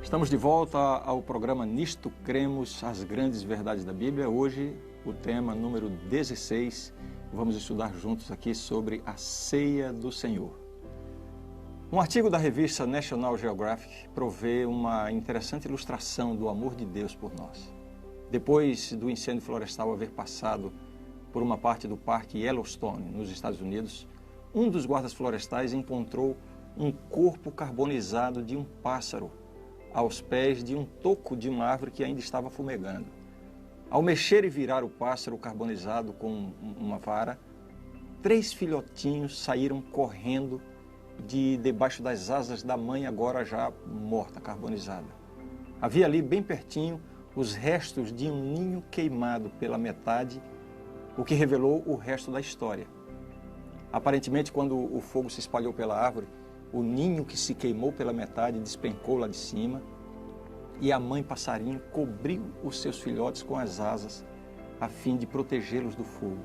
Estamos de volta ao programa Nisto Cremos, as grandes verdades da Bíblia. Hoje, o tema número 16, vamos estudar juntos aqui sobre a ceia do Senhor. Um artigo da revista National Geographic provê uma interessante ilustração do amor de Deus por nós. Depois do incêndio florestal haver passado por uma parte do Parque Yellowstone, nos Estados Unidos, um dos guardas florestais encontrou um corpo carbonizado de um pássaro aos pés de um toco de uma árvore que ainda estava fumegando. Ao mexer e virar o pássaro carbonizado com uma vara, 3 filhotinhos saíram correndo de debaixo das asas da mãe, agora já morta, carbonizada. Havia ali, bem pertinho, os restos de um ninho queimado pela metade, o que revelou o resto da história. Aparentemente, quando o fogo se espalhou pela árvore, o ninho que se queimou pela metade despencou lá de cima e a mãe passarinho cobriu os seus filhotes com as asas a fim de protegê-los do fogo.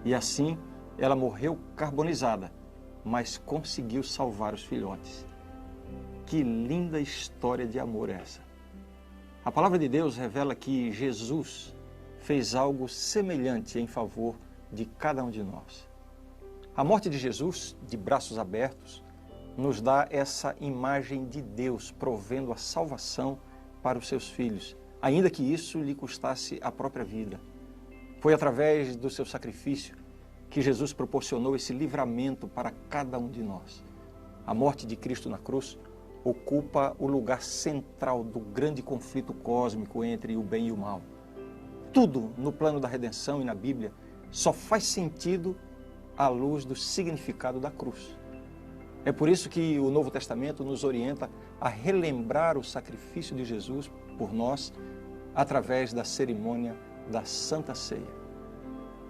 E assim ela morreu carbonizada, mas conseguiu salvar os filhotes. Que linda história de amor essa! A palavra de Deus revela que Jesus fez algo semelhante em favor de cada um de nós. A morte de Jesus, de braços abertos, nos dá essa imagem de Deus provendo a salvação para os seus filhos, ainda que isso lhe custasse a própria vida. Foi através do seu sacrifício que Jesus proporcionou esse livramento para cada um de nós. A morte de Cristo na cruz ocupa o lugar central do grande conflito cósmico entre o bem e o mal. Tudo no plano da redenção e na Bíblia só faz sentido à luz do significado da cruz. É por isso que o Novo Testamento nos orienta a relembrar o sacrifício de Jesus por nós através da cerimônia da Santa Ceia.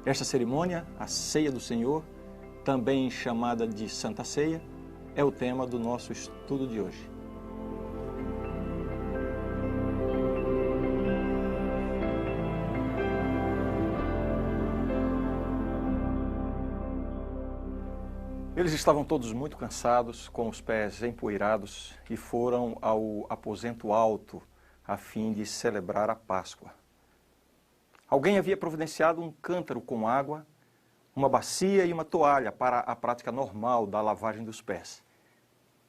Esta cerimônia, a Ceia do Senhor, também chamada de Santa Ceia, é o tema do nosso estudo de hoje. Eles estavam todos muito cansados, com os pés empoeirados, e foram ao aposento alto a fim de celebrar a Páscoa. Alguém havia providenciado um cântaro com água, uma bacia e uma toalha para a prática normal da lavagem dos pés.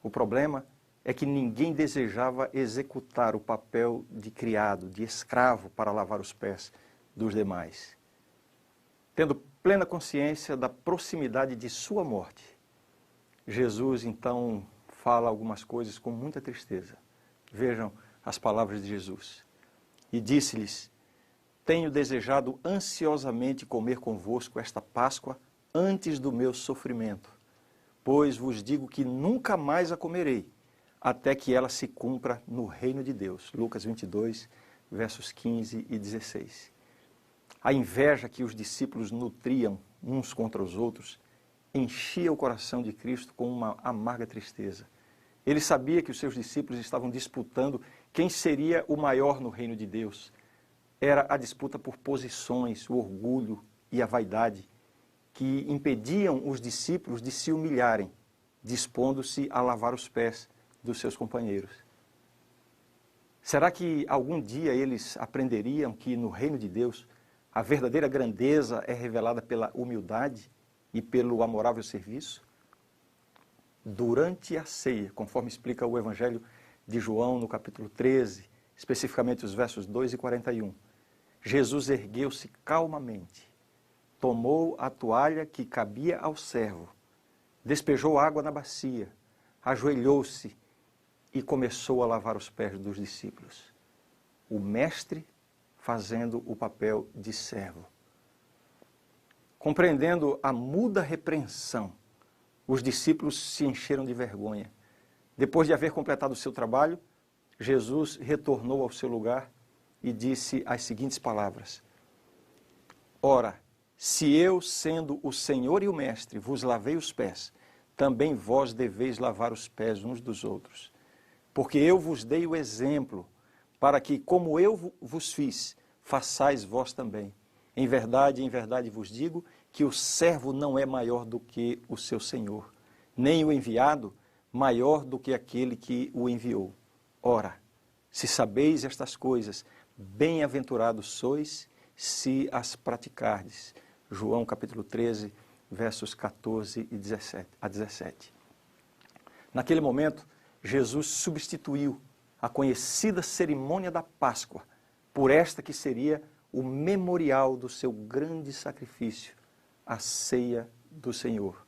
O problema é que ninguém desejava executar o papel de criado, de escravo para lavar os pés dos demais. Tendo plena consciência da proximidade de sua morte, Jesus, então, fala algumas coisas com muita tristeza. Vejam as palavras de Jesus. E disse-lhes: tenho desejado ansiosamente comer convosco esta Páscoa antes do meu sofrimento, pois vos digo que nunca mais a comerei, até que ela se cumpra no reino de Deus. Lucas 22, versos 15 e 16. A inveja que os discípulos nutriam uns contra os outros enchia o coração de Cristo com uma amarga tristeza. Ele sabia que os seus discípulos estavam disputando quem seria o maior no reino de Deus. Era a disputa por posições, o orgulho e a vaidade que impediam os discípulos de se humilharem, dispondo-se a lavar os pés dos seus companheiros. Será que algum dia eles aprenderiam que no reino de Deus a verdadeira grandeza é revelada pela humildade e pelo amorável serviço? Durante a ceia, conforme explica o Evangelho de João no capítulo 13, especificamente os versos 2 e 41, Jesus ergueu-se calmamente, tomou a toalha que cabia ao servo, despejou água na bacia, ajoelhou-se e começou a lavar os pés dos discípulos. O mestre fazendo o papel de servo. Compreendendo a muda repreensão, os discípulos se encheram de vergonha. Depois de haver completado o seu trabalho, Jesus retornou ao seu lugar e disse as seguintes palavras: ora, se eu, sendo o Senhor e o Mestre, vos lavei os pés, também vós deveis lavar os pés uns dos outros. Porque eu vos dei o exemplo, para que, como eu vos fiz, façais vós também. Em verdade vos digo que o servo não é maior do que o seu senhor, nem o enviado maior do que aquele que o enviou. Ora, Se sabeis estas coisas, bem-aventurados sois se as praticardes. João capítulo 13, versos 14 a 17. Naquele momento, Jesus substituiu a conhecida cerimônia da Páscoa por esta que seria o memorial do seu grande sacrifício, a ceia do Senhor.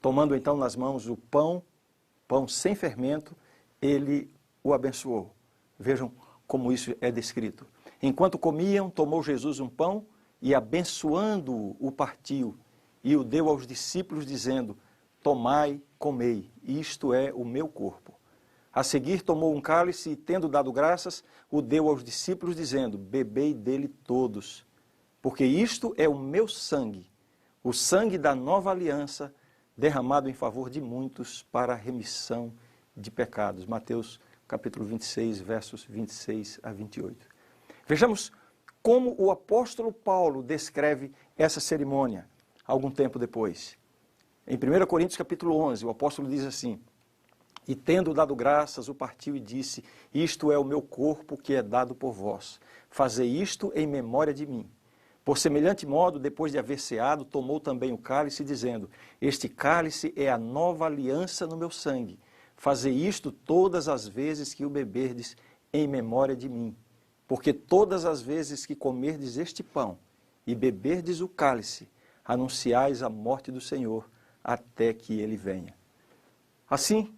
Tomando então nas mãos o pão sem fermento, ele o abençoou. Vejam como isso é descrito. Enquanto comiam, tomou Jesus um pão e, abençoando-o, o partiu e o deu aos discípulos, dizendo: tomai, comei, isto é o meu corpo. A seguir tomou um cálice e, tendo dado graças, o deu aos discípulos, dizendo: bebei dele todos, porque isto é o meu sangue, o sangue da nova aliança, derramado em favor de muitos para a remissão de pecados. Mateus capítulo 26, versos 26 a 28. Vejamos como o apóstolo Paulo descreve essa cerimônia algum tempo depois. Em 1 Coríntios capítulo 11, o apóstolo diz assim: e tendo dado graças, o partiu e disse: isto é o meu corpo que é dado por vós. Fazei isto em memória de mim. Por semelhante modo, depois de haver ceado, tomou também o cálice, dizendo: este cálice é a nova aliança no meu sangue. Fazei isto todas as vezes que o beberdes em memória de mim. Porque todas as vezes que comerdes este pão e beberdes o cálice, anunciais a morte do Senhor até que ele venha. Assim,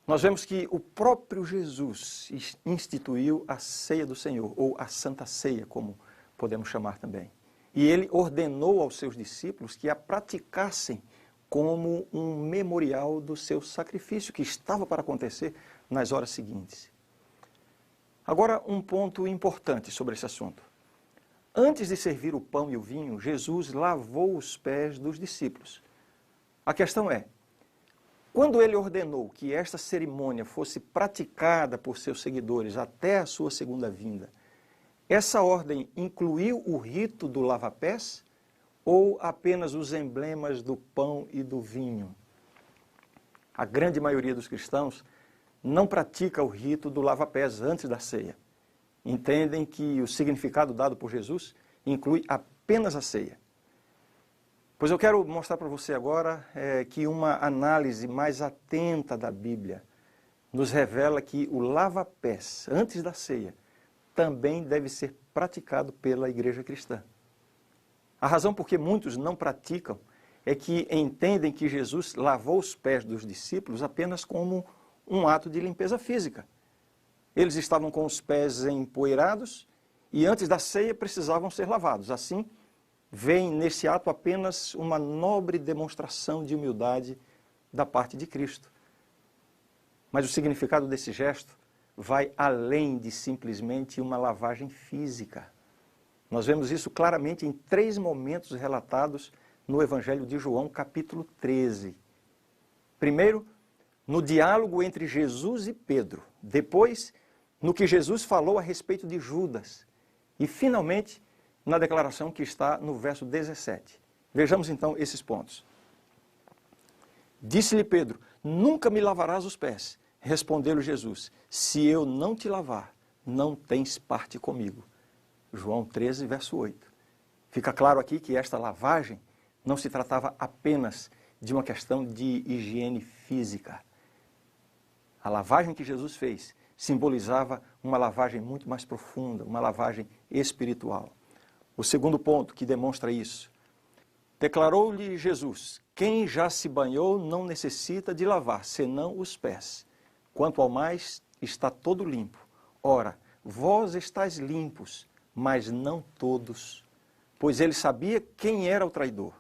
nós vemos que o próprio Jesus instituiu a ceia do Senhor, ou a Santa Ceia, como podemos chamar também. E ele ordenou aos seus discípulos que a praticassem como um memorial do seu sacrifício, que estava para acontecer nas horas seguintes. Agora, um ponto importante sobre esse assunto. Antes de servir o pão e o vinho, Jesus lavou os pés dos discípulos. A questão é, quando ele ordenou que esta cerimônia fosse praticada por seus seguidores até a sua segunda vinda, essa ordem incluiu o rito do lava-pés ou apenas os emblemas do pão e do vinho? A grande maioria dos cristãos não pratica o rito do lava-pés antes da ceia. Entendem que o significado dado por Jesus inclui apenas a ceia. Pois eu quero mostrar para você agora que uma análise mais atenta da Bíblia nos revela que o lava-pés antes da ceia também deve ser praticado pela igreja cristã. A razão por que muitos não praticam é que entendem que Jesus lavou os pés dos discípulos apenas como um ato de limpeza física. Eles estavam com os pés empoeirados e antes da ceia precisavam ser lavados. Assim, veem nesse ato apenas uma nobre demonstração de humildade da parte de Cristo. Mas o significado desse gesto vai além de simplesmente uma lavagem física. Nós vemos isso claramente em 3 momentos relatados no Evangelho de João, capítulo 13. Primeiro, no diálogo entre Jesus e Pedro. Depois, no que Jesus falou a respeito de Judas. E, finalmente, na declaração que está no verso 17. Vejamos então esses pontos. Disse-lhe Pedro: nunca me lavarás os pés. Respondeu-lhe Jesus: se eu não te lavar, não tens parte comigo. João 13, verso 8. Fica claro aqui que esta lavagem não se tratava apenas de uma questão de higiene física. A lavagem que Jesus fez simbolizava uma lavagem muito mais profunda, uma lavagem espiritual. O segundo ponto que demonstra isso: declarou-lhe Jesus: quem já se banhou não necessita de lavar, senão os pés. Quanto ao mais, está todo limpo. Ora, vós estáis limpos, mas não todos. Pois ele sabia quem era o traidor.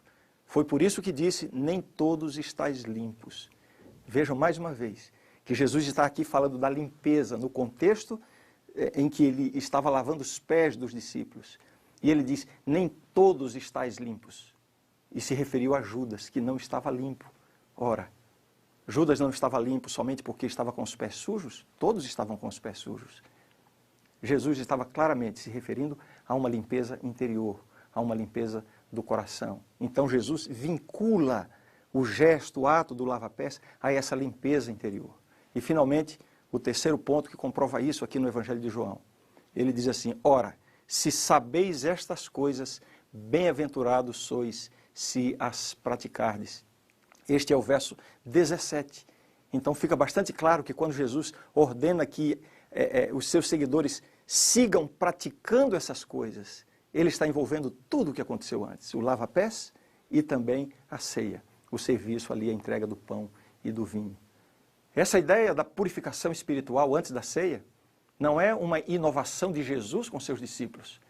Foi por isso que disse: nem todos estáis limpos. Vejam mais uma vez que Jesus está aqui falando da limpeza no contexto em que ele estava lavando os pés dos discípulos. E ele diz: nem todos estáis limpos. E se referiu a Judas, que não estava limpo. Ora, Judas não estava limpo somente porque estava com os pés sujos? Todos estavam com os pés sujos. Jesus estava claramente se referindo a uma limpeza interior, a uma limpeza do coração. Então Jesus vincula o gesto, o ato do lava-pés a essa limpeza interior. E finalmente, o terceiro ponto que comprova isso aqui no Evangelho de João. Ele diz assim: ora, se sabeis estas coisas, bem-aventurados sois se as praticardes. Este é o verso 17. Então fica bastante claro que quando Jesus ordena que os seus seguidores sigam praticando essas coisas, ele está envolvendo tudo o que aconteceu antes, o lava-pés e também a ceia, o serviço ali, a entrega do pão e do vinho. Essa ideia da purificação espiritual antes da ceia não é uma inovação de Jesus com seus discípulos.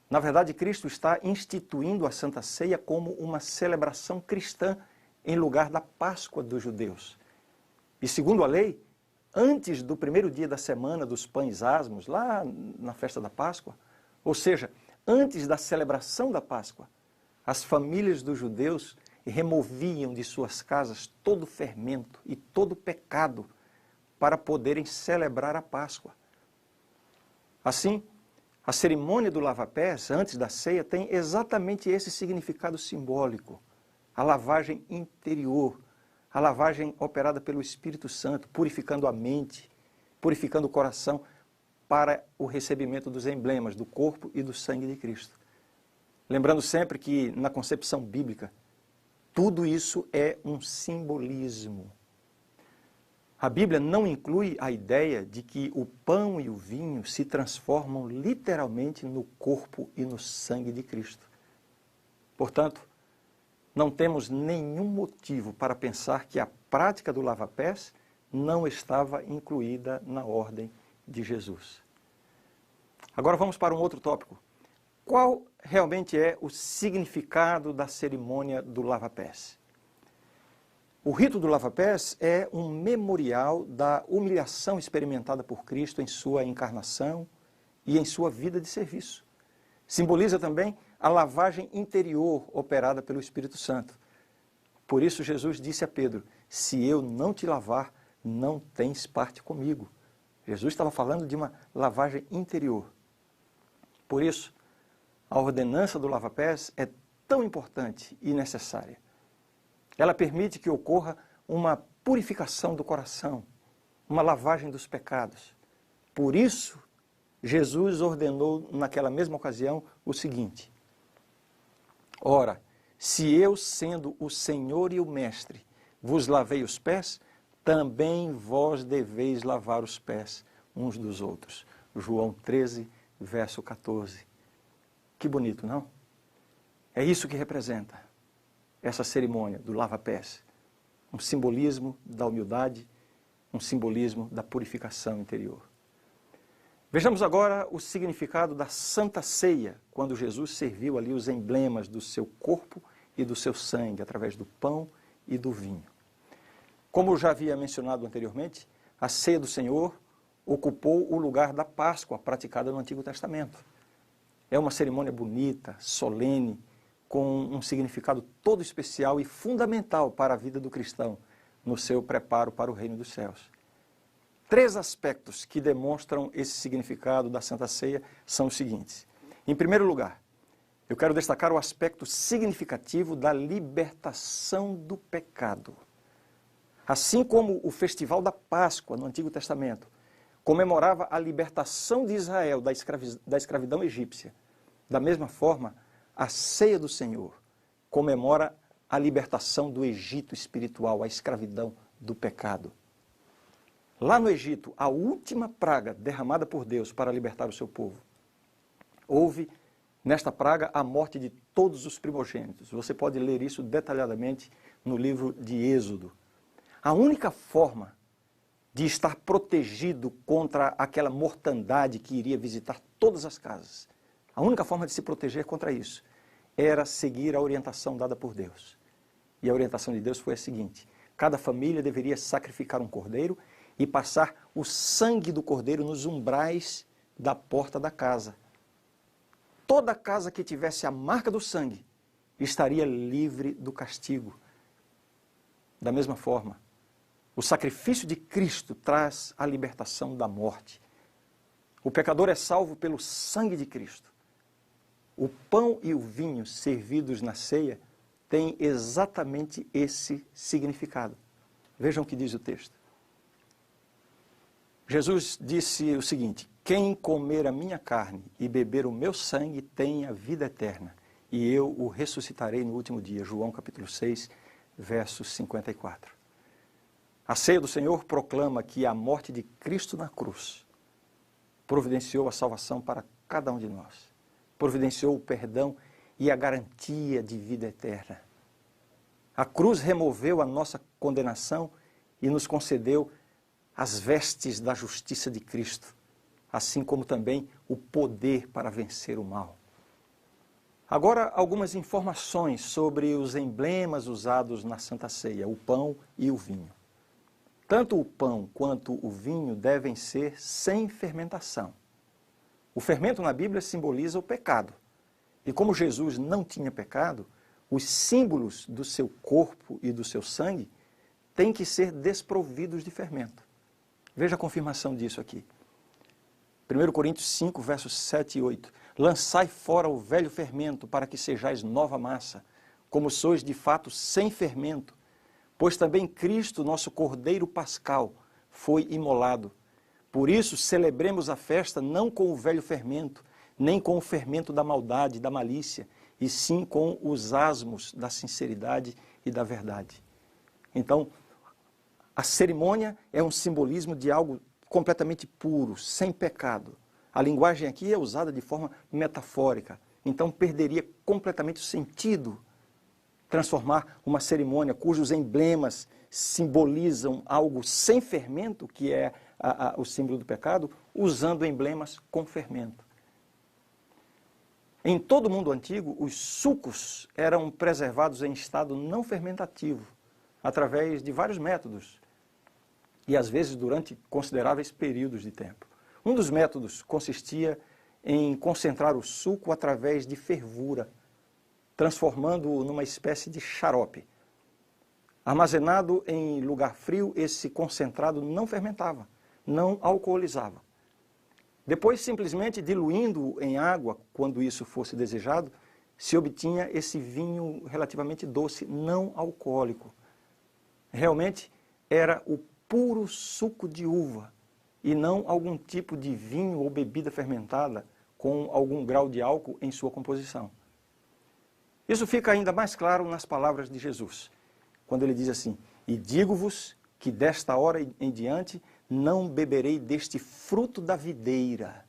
Na verdade, Cristo está instituindo a Santa Ceia como uma celebração cristã em lugar da Páscoa dos judeus. E segundo a lei, antes do primeiro dia da semana dos pães asmos, lá na festa da Páscoa, ou seja, antes da celebração da Páscoa, as famílias dos judeus removiam de suas casas todo o fermento e todo o pecado para poderem celebrar a Páscoa. Assim, a cerimônia do lava-pés, antes da ceia, tem exatamente esse significado simbólico, a lavagem interior, a lavagem operada pelo Espírito Santo, purificando a mente, purificando o coração para o recebimento dos emblemas do corpo e do sangue de Cristo. Lembrando sempre que, na concepção bíblica, tudo isso é um simbolismo. A Bíblia não inclui a ideia de que o pão e o vinho se transformam literalmente no corpo e no sangue de Cristo. Portanto, não temos nenhum motivo para pensar que a prática do lava-pés não estava incluída na ordem de Jesus. Agora vamos para um outro tópico. Qual realmente é o significado da cerimônia do lava-pés? O rito do lava-pés é um memorial da humilhação experimentada por Cristo em sua encarnação e em sua vida de serviço. Simboliza também a lavagem interior operada pelo Espírito Santo. Por isso Jesus disse a Pedro: se eu não te lavar, não tens parte comigo. Jesus estava falando de uma lavagem interior. Por isso, a ordenança do lava-pés é tão importante e necessária. Ela permite que ocorra uma purificação do coração, uma lavagem dos pecados. Por isso, Jesus ordenou naquela mesma ocasião o seguinte: ora, se eu, sendo o Senhor e o Mestre, vos lavei os pés, também vós deveis lavar os pés uns dos outros. João 13, verso 14. Que bonito, não? É isso que representa essa cerimônia do lava-pés. Um simbolismo da humildade, um simbolismo da purificação interior. Vejamos agora o significado da Santa Ceia, quando Jesus serviu ali os emblemas do seu corpo e do seu sangue, através do pão e do vinho. Como eu já havia mencionado anteriormente, a Ceia do Senhor ocupou o lugar da Páscoa praticada no Antigo Testamento. É uma cerimônia bonita, solene, com um significado todo especial e fundamental para a vida do cristão no seu preparo para o reino dos céus. 3 aspectos que demonstram esse significado da Santa Ceia são os seguintes. Em primeiro lugar, eu quero destacar o aspecto significativo da libertação do pecado. Assim como o festival da Páscoa no Antigo Testamento comemorava a libertação de Israel da escravidão egípcia, da mesma forma, a Ceia do Senhor comemora a libertação do Egito espiritual, a escravidão do pecado. Lá no Egito, a última praga derramada por Deus para libertar o seu povo, houve nesta praga a morte de todos os primogênitos. Você pode ler isso detalhadamente no livro de Êxodo. A única forma de estar protegido contra aquela mortandade que iria visitar todas as casas, a única forma de se proteger contra isso era seguir a orientação dada por Deus. E a orientação de Deus foi a seguinte: cada família deveria sacrificar um cordeiro e passar o sangue do cordeiro nos umbrais da porta da casa. Toda casa que tivesse a marca do sangue estaria livre do castigo. Da mesma forma, o sacrifício de Cristo traz a libertação da morte. O pecador é salvo pelo sangue de Cristo. O pão e o vinho servidos na ceia têm exatamente esse significado. Vejam o que diz o texto. Jesus disse o seguinte: quem comer a minha carne e beber o meu sangue tem a vida eterna, e eu o ressuscitarei no último dia. João capítulo 6, verso 54. A ceia do Senhor proclama que a morte de Cristo na cruz providenciou a salvação para cada um de nós. Providenciou o perdão e a garantia de vida eterna. A cruz removeu a nossa condenação e nos concedeu as vestes da justiça de Cristo, assim como também o poder para vencer o mal. Agora, algumas informações sobre os emblemas usados na Santa Ceia, o pão e o vinho. Tanto o pão quanto o vinho devem ser sem fermentação. O fermento na Bíblia simboliza o pecado. E como Jesus não tinha pecado, os símbolos do seu corpo e do seu sangue têm que ser desprovidos de fermento. Veja a confirmação disso aqui. 1 Coríntios 5, versos 7 e 8. Lançai fora o velho fermento, para que sejais nova massa, como sois de fato sem fermento, pois também Cristo, nosso Cordeiro Pascal, foi imolado. Por isso, celebremos a festa não com o velho fermento, nem com o fermento da maldade, da malícia, e sim com os asmos da sinceridade e da verdade. Então, a cerimônia é um simbolismo de algo completamente puro, sem pecado. A linguagem aqui é usada de forma metafórica, então perderia completamente o sentido transformar uma cerimônia cujos emblemas simbolizam algo sem fermento, que é o símbolo do pecado, usando emblemas com fermento. Em todo o mundo antigo, os sucos eram preservados em estado não fermentativo, através de vários métodos, e às vezes durante consideráveis períodos de tempo. Um dos métodos consistia em concentrar o suco através de fervura, transformando-o numa espécie de xarope. Armazenado em lugar frio, esse concentrado não fermentava, não alcoolizava. Depois, simplesmente diluindo-o em água, quando isso fosse desejado, se obtinha esse vinho relativamente doce, não alcoólico. Realmente era o puro suco de uva e não algum tipo de vinho ou bebida fermentada com algum grau de álcool em sua composição. Isso fica ainda mais claro nas palavras de Jesus, quando ele diz assim: e digo-vos que desta hora em diante não beberei deste fruto da videira,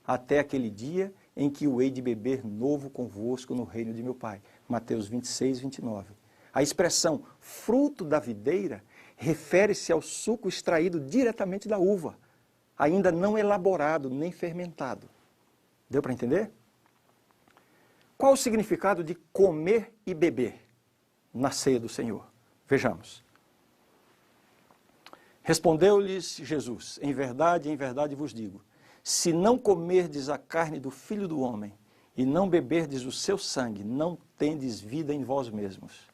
até aquele dia em que o hei de beber novo convosco no reino de meu Pai. Mateus 26, 29. A expressão fruto da videira refere-se ao suco extraído diretamente da uva, ainda não elaborado nem fermentado. Deu para entender? Qual o significado de comer e beber na ceia do Senhor? Vejamos. Respondeu-lhes Jesus: em verdade vos digo, se não comerdes a carne do Filho do Homem e não beberdes o seu sangue, não tendes vida em vós mesmos.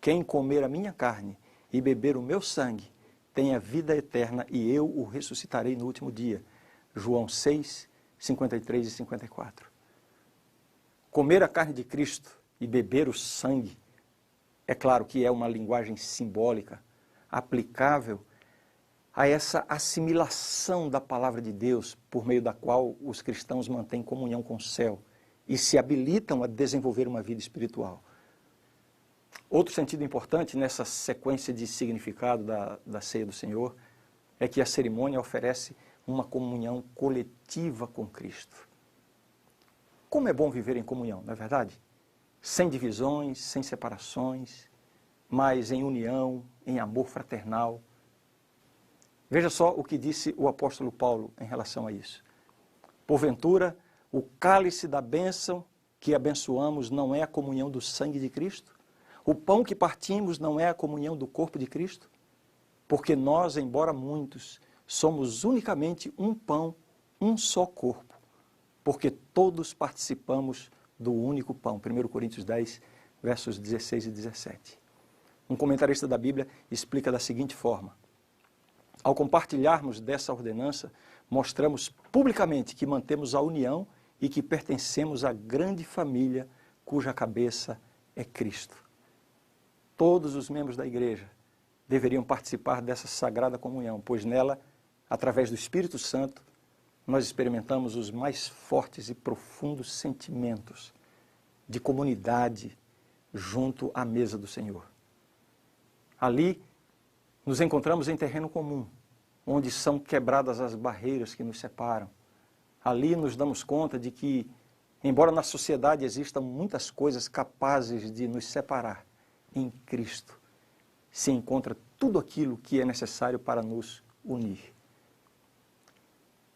Quem comer a minha carne e beber o meu sangue tem a vida eterna, e eu o ressuscitarei no último dia. João 6, 53 e 54. Comer a carne de Cristo e beber o sangue, é claro que é uma linguagem simbólica, aplicável a essa assimilação da palavra de Deus, por meio da qual os cristãos mantêm comunhão com o céu e se habilitam a desenvolver uma vida espiritual. Outro sentido importante nessa sequência de significado da ceia do Senhor é que a cerimônia oferece uma comunhão coletiva com Cristo. Como é bom viver em comunhão, não é verdade? Sem divisões, sem separações, mas em união, em amor fraternal. Veja só o que disse o apóstolo Paulo em relação a isso. Porventura, o cálice da bênção que abençoamos não é a comunhão do sangue de Cristo? O pão que partimos não é a comunhão do corpo de Cristo? Porque nós, embora muitos, somos unicamente um pão, um só corpo, porque todos participamos do único pão. 1 Coríntios 10, versos 16 e 17. Um comentarista da Bíblia explica da seguinte forma: ao compartilharmos dessa ordenança, mostramos publicamente que mantemos a união e que pertencemos à grande família cuja cabeça é Cristo. Todos os membros da igreja deveriam participar dessa sagrada comunhão, pois nela através do Espírito Santo, nós experimentamos os mais fortes e profundos sentimentos de comunidade junto à mesa do Senhor. Ali, nos encontramos em terreno comum, onde são quebradas as barreiras que nos separam. Ali nos damos conta de que, embora na sociedade existam muitas coisas capazes de nos separar, em Cristo se encontra tudo aquilo que é necessário para nos unir.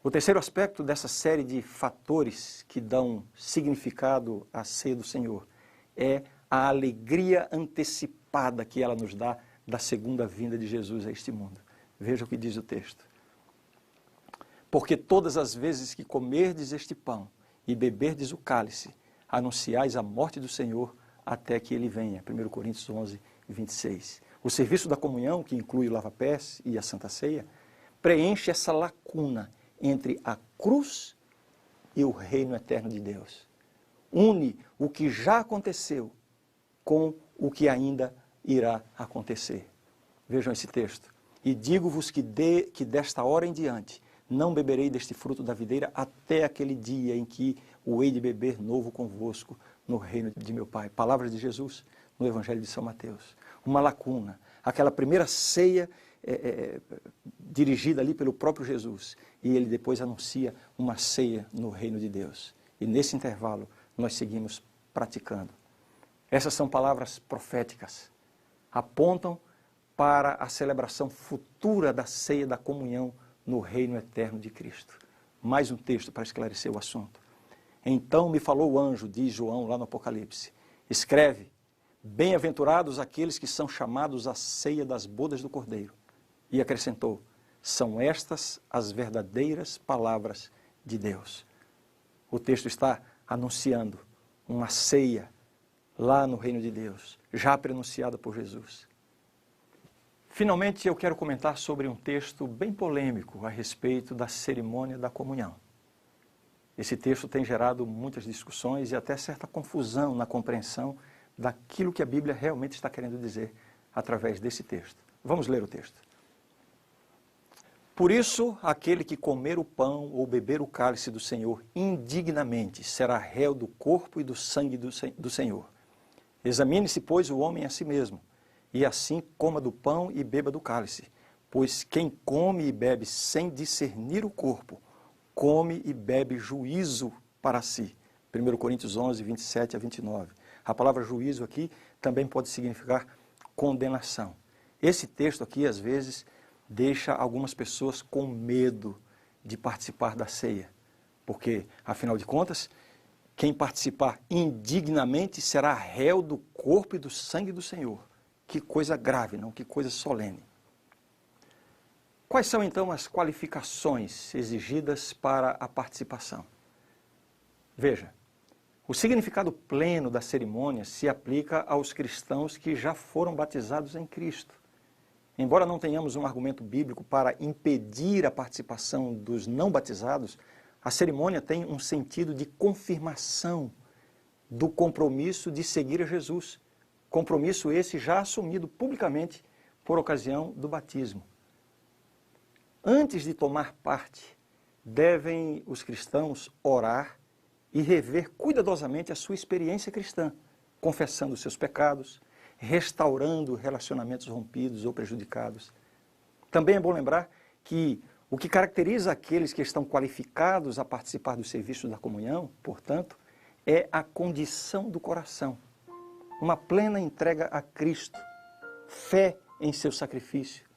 O terceiro aspecto dessa série de fatores que dão significado à ceia do Senhor é a alegria antecipada que ela nos dá da segunda vinda de Jesus a este mundo. Veja o que diz o texto. Porque todas as vezes que comerdes este pão e beberdes o cálice, anunciais a morte do Senhor até que ele venha. 1 Coríntios 11, 26. O serviço da comunhão, que inclui o lava-pés e a Santa Ceia, preenche essa lacuna entre a cruz e o reino eterno de Deus. Une o que já aconteceu com o que ainda irá acontecer. Vejam esse texto. E digo-vos que desta hora em diante não beberei deste fruto da videira até aquele dia em que o hei de beber novo convosco no reino de meu Pai. Palavras de Jesus no Evangelho de São Mateus. Uma lacuna. Aquela primeira ceia dirigida ali pelo próprio Jesus. E ele depois anuncia uma ceia no reino de Deus. E nesse intervalo nós seguimos praticando. Essas são palavras proféticas. Apontam para a celebração futura da ceia da comunhão no reino eterno de Cristo. Mais um texto para esclarecer o assunto. Então me falou o anjo, diz João lá no Apocalipse, escreve, bem-aventurados aqueles que são chamados à ceia das bodas do Cordeiro. E acrescentou, são estas as verdadeiras palavras de Deus. O texto está anunciando uma ceia lá no reino de Deus, já prenunciada por Jesus. Finalmente, eu quero comentar sobre um texto bem polêmico a respeito da cerimônia da comunhão. Esse texto tem gerado muitas discussões e até certa confusão na compreensão daquilo que a Bíblia realmente está querendo dizer através desse texto. Vamos ler o texto. Por isso, aquele que comer o pão ou beber o cálice do Senhor indignamente será réu do corpo e do sangue do Senhor. Examine-se, pois, o homem a si mesmo, e assim coma do pão e beba do cálice. Pois quem come e bebe sem discernir o corpo, come e bebe juízo para si. 1 Coríntios 11, 27 a 29. A palavra juízo aqui também pode significar condenação. Esse texto aqui, às vezes, deixa algumas pessoas com medo de participar da ceia. Porque, afinal de contas, quem participar indignamente será réu do corpo e do sangue do Senhor. Que coisa grave, não? Que coisa solene. Quais são, então, as qualificações exigidas para a participação? Veja, o significado pleno da cerimônia se aplica aos cristãos que já foram batizados em Cristo. Embora não tenhamos um argumento bíblico para impedir a participação dos não batizados, a cerimônia tem um sentido de confirmação do compromisso de seguir a Jesus. Compromisso esse já assumido publicamente por ocasião do batismo. Antes de tomar parte, devem os cristãos orar e rever cuidadosamente a sua experiência cristã, confessando os seus pecados, restaurando relacionamentos rompidos ou prejudicados. Também é bom lembrar que o que caracteriza aqueles que estão qualificados a participar dos serviços da comunhão, portanto, é a condição do coração. Uma plena entrega a Cristo, fé em seu sacrifício.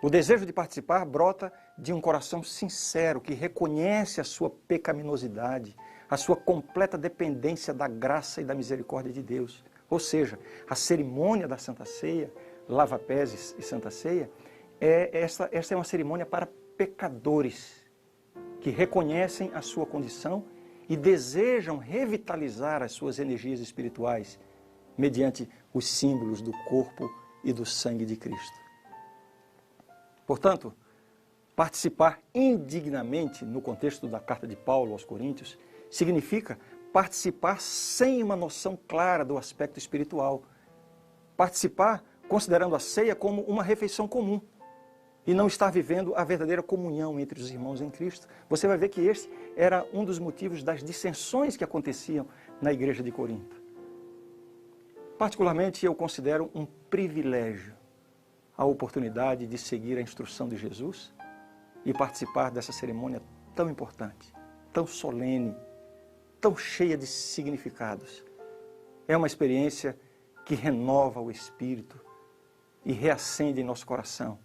O desejo de participar brota de um coração sincero que reconhece a sua pecaminosidade, a sua completa dependência da graça e da misericórdia de Deus. Ou seja, a cerimônia da Santa Ceia, lava-pés e Santa Ceia, esta é uma cerimônia para pecadores que reconhecem a sua condição e desejam revitalizar as suas energias espirituais mediante os símbolos do corpo e do sangue de Cristo. Portanto, participar indignamente no contexto da carta de Paulo aos Coríntios significa participar sem uma noção clara do aspecto espiritual. Participar considerando a ceia como uma refeição comum. e não estar vivendo a verdadeira comunhão entre os irmãos em Cristo. Você vai ver que esse era um dos motivos das dissensões que aconteciam na igreja de Corinto. Particularmente, eu considero um privilégio a oportunidade de seguir a instrução de Jesus e participar dessa cerimônia tão importante, tão solene, tão cheia de significados. É uma experiência que renova o espírito e reacende em nosso coração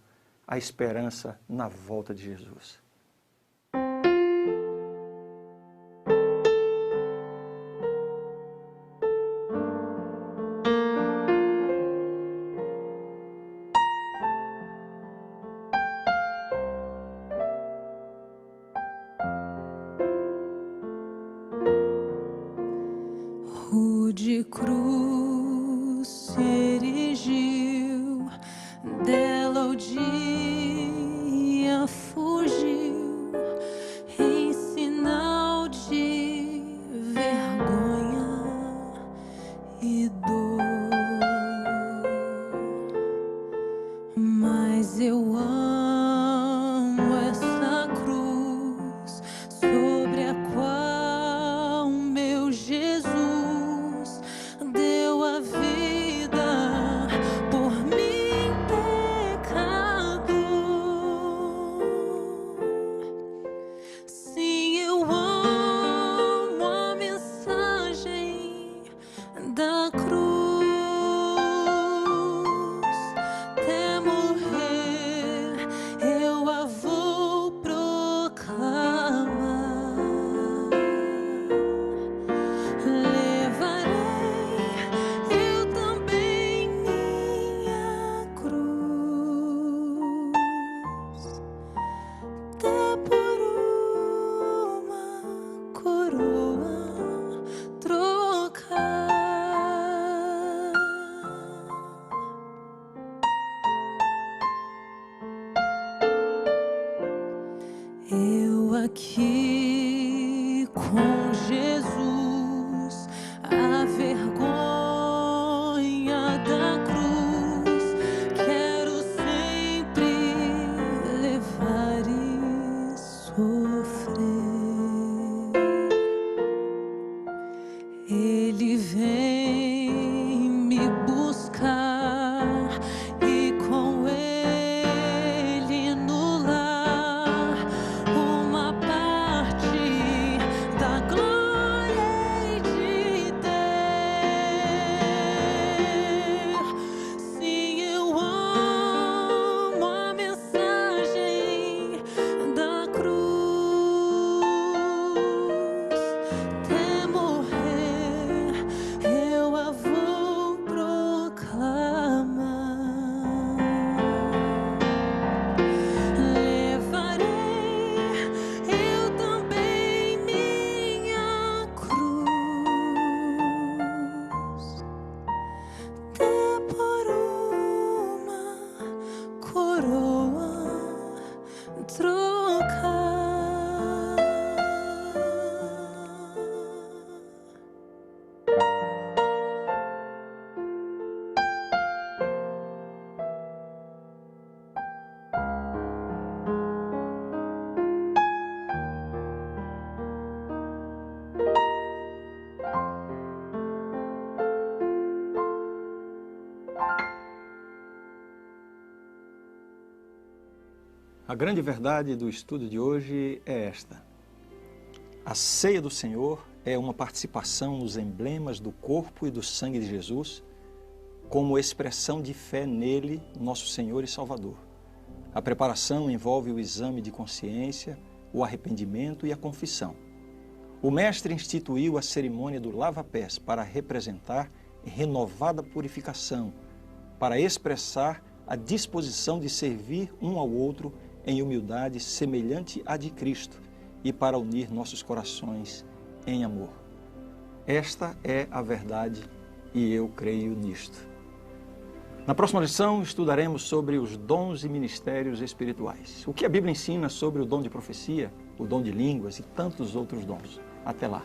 a esperança na volta de Jesus. Rude cruz se erigiu, dela o dia fugiu, em sinal de vergonha e dor. Mas eu amo essa cruz sobre a qual meu Jesus deu a vida por mim, pecador. Sim, eu amo a mensagem da cruz. Até morrer eu a vou proclamar. Eu aqui com Jesus, a vergonha da cruz, quero sempre levar e sofrer. Ele vem me buscar e com ele no lar uma parte da glória hei de ter. Sim, eu amo a mensagem da cruz. Até morrer eu a vou proclamar. Levarei eu também minha cruz, até por uma coroa trocar. A grande verdade do estudo de hoje é esta: a ceia do Senhor é uma participação nos emblemas do corpo e do sangue de Jesus, como expressão de fé nele, nosso Senhor e Salvador. A preparação envolve o exame de consciência, o arrependimento e a confissão. O mestre instituiu a cerimônia do lava-pés para representar renovada purificação, para expressar a disposição de servir um ao outro em humildade semelhante à de Cristo e para unir nossos corações em amor. Esta é a verdade e eu creio nisto. Na próxima lição estudaremos sobre os dons e ministérios espirituais. O que a Bíblia ensina sobre o dom de profecia, o dom de línguas e tantos outros dons. Até lá!